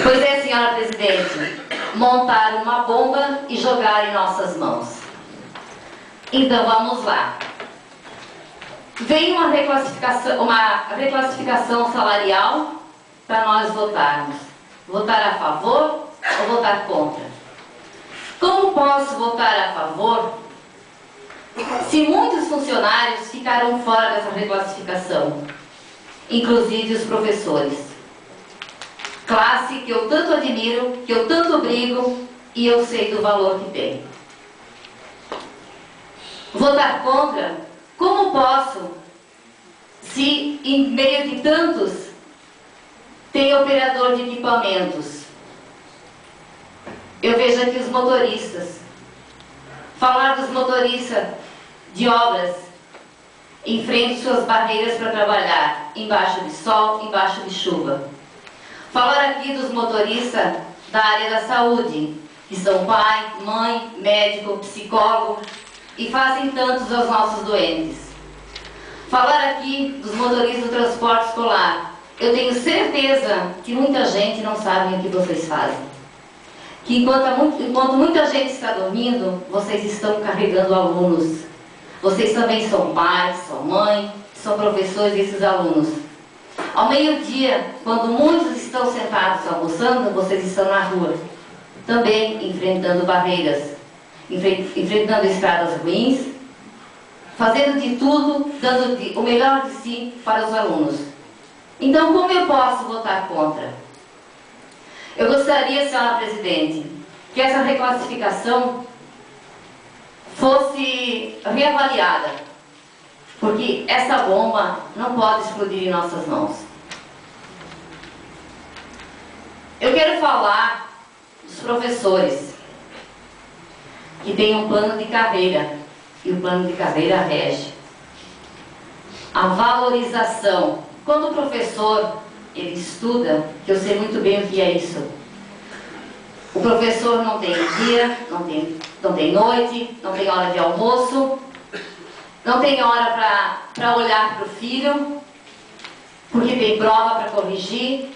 Pois é, senhora presidente, montaram uma bomba e jogaram em nossas mãos. Então vamos lá. Vem uma reclassificação salarial para nós votarmos. Votar a favor ou votar contra? Como posso votar a favor se muitos funcionários ficaram fora dessa reclassificação, inclusive os professores? Classe que eu tanto admiro, que eu tanto brigo e eu sei do valor que tem. Votar contra? Como posso, se em meio de tantos tem operador de equipamentos? Eu vejo aqui os motoristas. Falar dos motoristas de obras, enfrente suas barreiras para trabalhar, embaixo de sol, embaixo de chuva. Falar aqui dos motoristas da área da saúde, que são pai, mãe, médico, psicólogo e fazem tantos aos nossos doentes. Falar aqui dos motoristas do transporte escolar. Eu tenho certeza que muita gente não sabe o que vocês fazem. Que enquanto muita gente está dormindo, vocês estão carregando alunos. Vocês também são pais, são mãe, são professores desses alunos. Ao meio-dia, quando muitos estão sentados almoçando, vocês estão na rua, também enfrentando barreiras, enfrentando estradas ruins, fazendo de tudo, dando o melhor de si para os alunos. Então, como eu posso votar contra? Eu gostaria, senhora presidente, que essa reclassificação fosse reavaliada, porque essa bomba não pode explodir em nossas mãos. Eu quero falar dos professores que têm um plano de carreira, e o plano de carreira rege a valorização. Quando o professor ele estuda, que eu sei muito bem o que é isso. O professor não tem dia, não tem noite, não tem hora de almoço, não tem hora para olhar para o filho, porque tem prova para corrigir.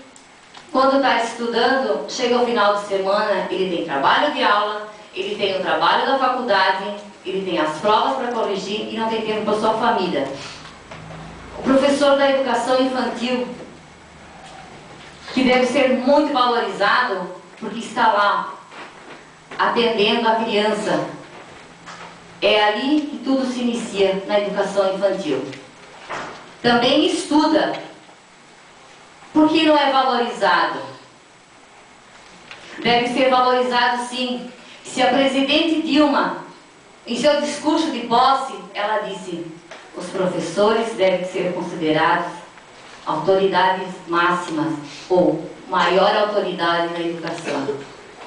Quando está estudando, chega ao final de semana, ele tem trabalho de aula, ele tem o trabalho da faculdade, ele tem as provas para corrigir e não tem tempo para sua família. O professor da educação infantil, que deve ser muito valorizado, porque está lá, atendendo a criança. É ali que tudo se inicia, na educação infantil. Também estuda. Por que não é valorizado? Deve ser valorizado sim. Se a presidente Dilma, em seu discurso de posse, ela disse: os professores devem ser considerados autoridades máximas ou maior autoridade na educação.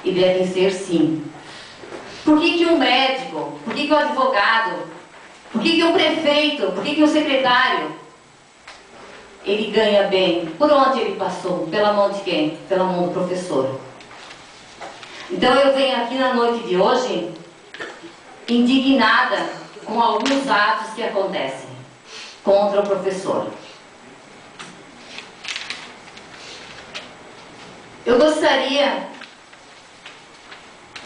E devem ser sim. Por que um médico, por que um advogado, por que um prefeito, por que um secretário, ele ganha bem? Por onde ele passou? Pela mão de quem? Pela mão do professor. Então eu venho aqui na noite de hoje indignada com alguns atos que acontecem contra o professor. Eu gostaria,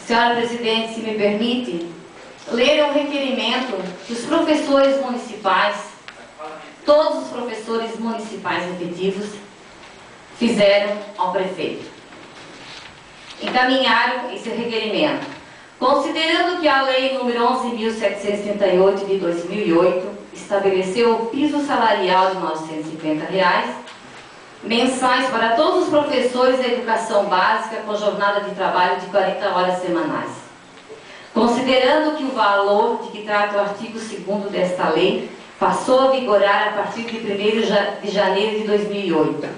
senhora presidente, se me permite, ler um requerimento que os professores municipais, todos os professores municipais efetivos, fizeram ao prefeito. Encaminharam esse requerimento. Considerando que a Lei nº 11.738 de 2008 estabeleceu o piso salarial de R$ 950 mensais para todos os professores da educação básica com jornada de trabalho de 40 horas semanais. Considerando que o valor de que trata o artigo 2º desta lei passou a vigorar a partir de 1º de janeiro de 2008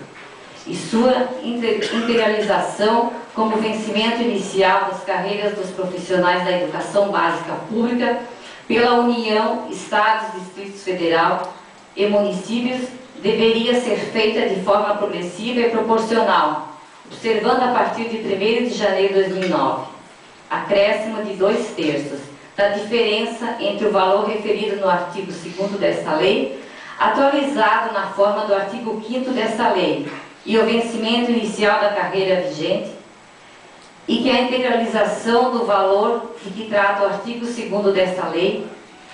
e sua integralização como vencimento inicial das carreiras dos profissionais da educação básica pública pela União, Estados, Distritos Federal e municípios, deveria ser feita de forma progressiva e proporcional, observando a partir de 1º de janeiro de 2009, acréscimo de 2/3 da diferença entre o valor referido no artigo 2º desta lei, atualizado na forma do artigo 5º desta lei, e o vencimento inicial da carreira vigente, e que a integralização do valor de que trata o artigo 2º desta lei,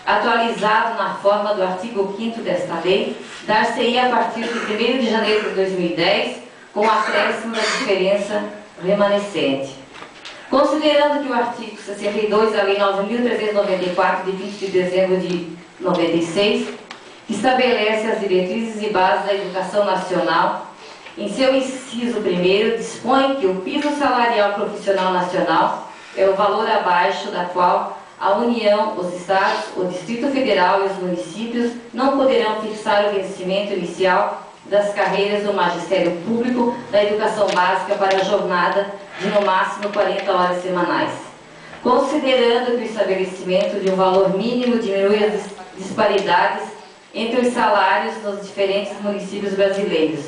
atualizado na forma do artigo 5º desta lei, dar-se-ia a partir de 1º de janeiro de 2010, com o acréscimo da diferença remanescente. Considerando que o artigo 62 da Lei 9.394, de 20 de dezembro de 96, que estabelece as diretrizes e bases da educação nacional, em seu inciso 1º, dispõe que o piso salarial profissional nacional é o valor abaixo da qual a União, os Estados, o Distrito Federal e os municípios não poderão fixar o vencimento inicial das carreiras do magistério público da educação básica para a jornada de no máximo 40 horas semanais. Considerando que o estabelecimento de um valor mínimo diminui as disparidades entre os salários nos diferentes municípios brasileiros.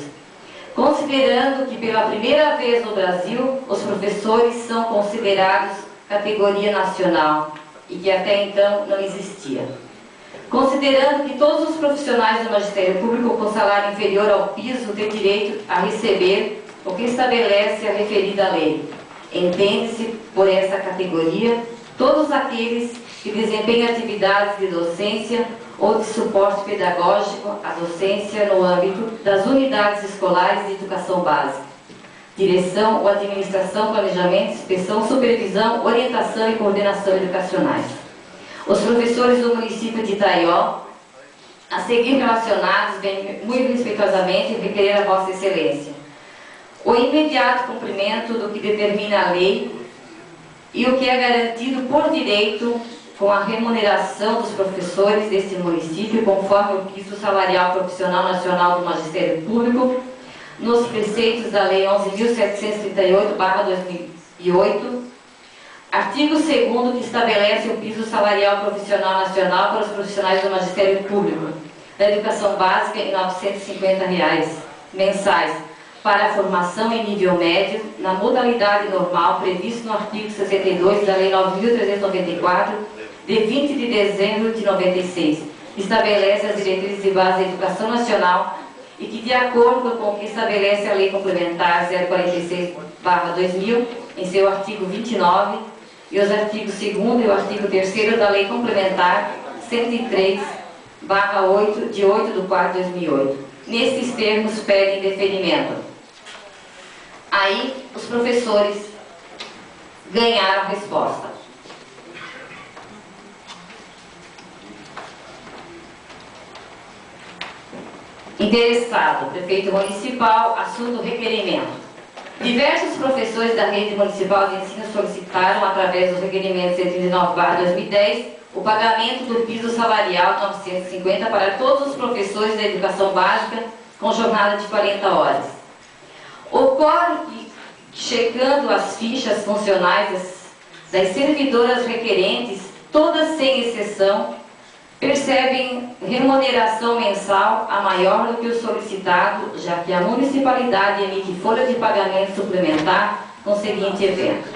Considerando que pela primeira vez no Brasil os professores são considerados categoria nacional e que até então não existia. Considerando que todos os profissionais do magistério público com salário inferior ao piso têm direito a receber o que estabelece a referida lei. Entende-se por essa categoria todos aqueles que desempenham atividades de docência ou de suporte pedagógico à docência no âmbito das unidades escolares de educação básica, direção ou administração, planejamento, inspeção, supervisão, orientação e coordenação educacionais. Os professores do município de Itaió, a seguir relacionados, vêm muito respeitosamente requerer a Vossa Excelência o imediato cumprimento do que determina a lei e o que é garantido por direito com a remuneração dos professores deste município, conforme o piso salarial profissional nacional do magistério público, nos preceitos da Lei 11.738/2008, artigo 2º, que estabelece o piso salarial profissional nacional para os profissionais do magistério público da educação básica em R$ 950 mensais para a formação em nível médio, na modalidade normal previsto no artigo 62 da Lei 9.394, de 20 de dezembro de 96, estabelece as diretrizes e bases da educação nacional e que, de acordo com o que estabelece a Lei Complementar 046/2000, em seu artigo 29, e os artigos 2º e o artigo 3º da Lei Complementar 103/8, de 8/4/2008. Nestes termos, pedem deferimento. Aí, os professores ganharam a resposta. Interessado, prefeito municipal, assunto requerimento. Diversos professores da rede municipal de ensino solicitaram, através dos requerimentos 139/2010, o pagamento do piso salarial 950 para todos os professores da educação básica com jornada de 40 horas. Ocorre que, checando as fichas funcionais das servidoras requerentes, todas sem exceção, percebem remuneração mensal a maior do que o solicitado, já que a municipalidade emite folha de pagamento suplementar com o seguinte evento.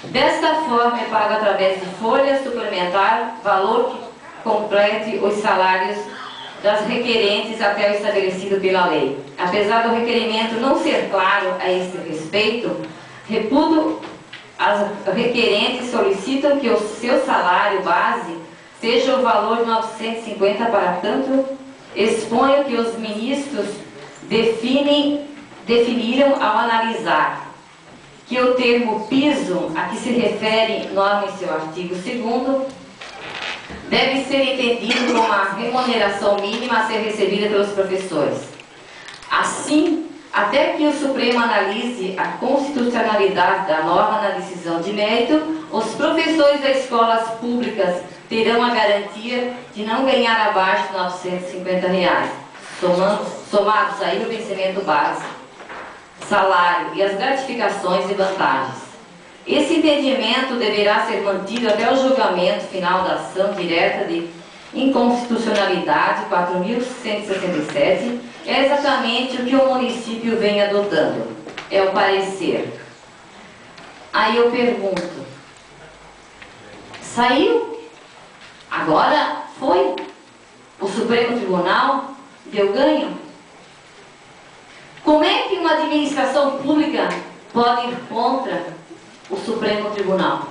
Desta forma, é pago através de folha suplementar valor que complete os salários das requerentes até o estabelecido pela lei. Apesar do requerimento não ser claro a este respeito, reputo as requerentes solicitam que o seu salário base seja o valor de 950 para tanto, exponho que os ministros definiram ao analisar que o termo piso, a que se refere norma em seu artigo 2º, deve ser entendido como a remuneração mínima a ser recebida pelos professores. Assim, até que o Supremo analise a constitucionalidade da norma na decisão de mérito, os professores das escolas públicas terão a garantia de não ganhar abaixo de R$ 950, somados aí o vencimento base, salário e as gratificações e vantagens. Esse entendimento deverá ser mantido até o julgamento final da ação direta de inconstitucionalidade 4.167, é exatamente o que o município vem adotando, é o parecer. Aí eu pergunto, saiu? Agora foi? O Supremo Tribunal deu ganho? Como é que uma administração pública pode ir contra o Supremo Tribunal?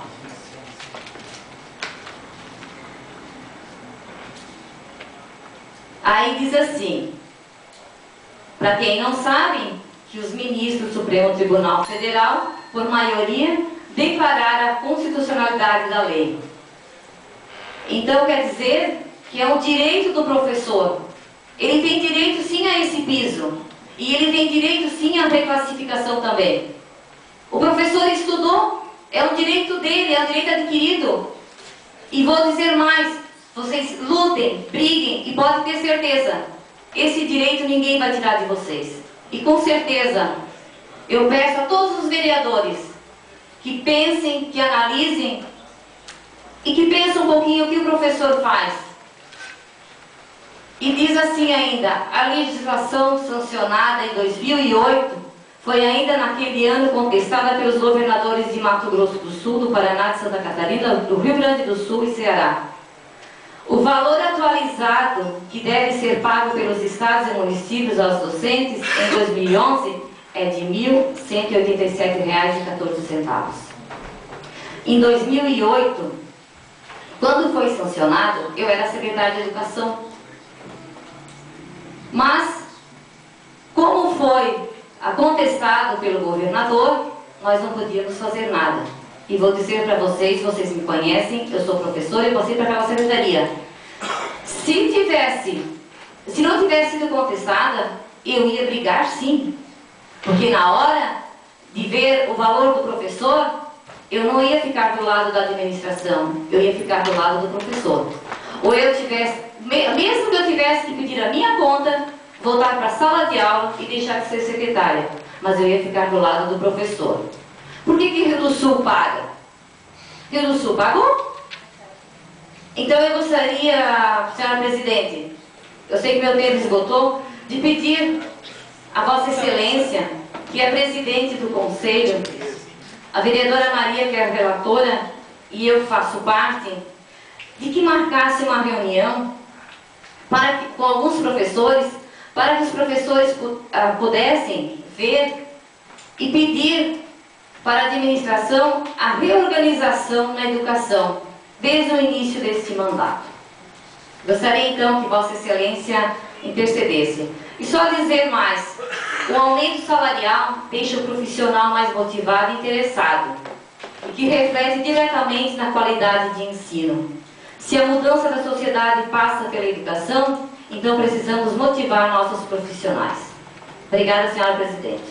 Aí diz assim, para quem não sabe, que os ministros do Supremo Tribunal Federal, por maioria, declararam a constitucionalidade da lei. Então quer dizer que é um direito do professor. Ele tem direito sim a esse piso. E ele tem direito sim à reclassificação também. O professor estudou, é um direito dele, é um direito adquirido. E vou dizer mais, vocês lutem, briguem e podem ter certeza, esse direito ninguém vai tirar de vocês. E com certeza, eu peço a todos os vereadores que pensem, que analisem e que pensem um pouquinho o que o professor faz. E diz assim ainda, a legislação sancionada em 2008 foi ainda naquele ano contestada pelos governadores de Mato Grosso do Sul, do Paraná, de Santa Catarina, do Rio Grande do Sul e Ceará. O valor atualizado que deve ser pago pelos estados e municípios aos docentes em 2011 é de R$ 1.187,14. Em 2008, quando foi sancionado, eu era secretária de Educação. Mas, como foi contestado pelo governador, nós não podíamos fazer nada. E vou dizer para vocês, vocês me conhecem, eu sou professora e passei para aquela secretaria. Se não tivesse sido contestada, eu ia brigar sim. Porque na hora de ver o valor do professor, eu não ia ficar do lado da administração, eu ia ficar do lado do professor. Ou eu tivesse, mesmo que eu tivesse que pedir a minha conta, voltar para a sala de aula e deixar de ser secretária, mas eu ia ficar do lado do professor. Por que Rio do Sul paga? Rio do Sul pagou? Então eu gostaria, senhora presidente, eu sei que meu tempo esgotou, de pedir a Vossa Excelência, que é presidente do Conselho, a vereadora Maria, que é a relatora, e eu faço parte, de que marcasse uma reunião com alguns professores, para que os professores pudessem ver e pedir para a administração a reorganização na educação, desde o início deste mandato. Gostaria então que Vossa Excelência intercedesse. E só dizer mais, o aumento salarial deixa o profissional mais motivado e interessado, e que reflete diretamente na qualidade de ensino. Se a mudança da sociedade passa pela educação, então precisamos motivar nossos profissionais. Obrigada, senhora presidente.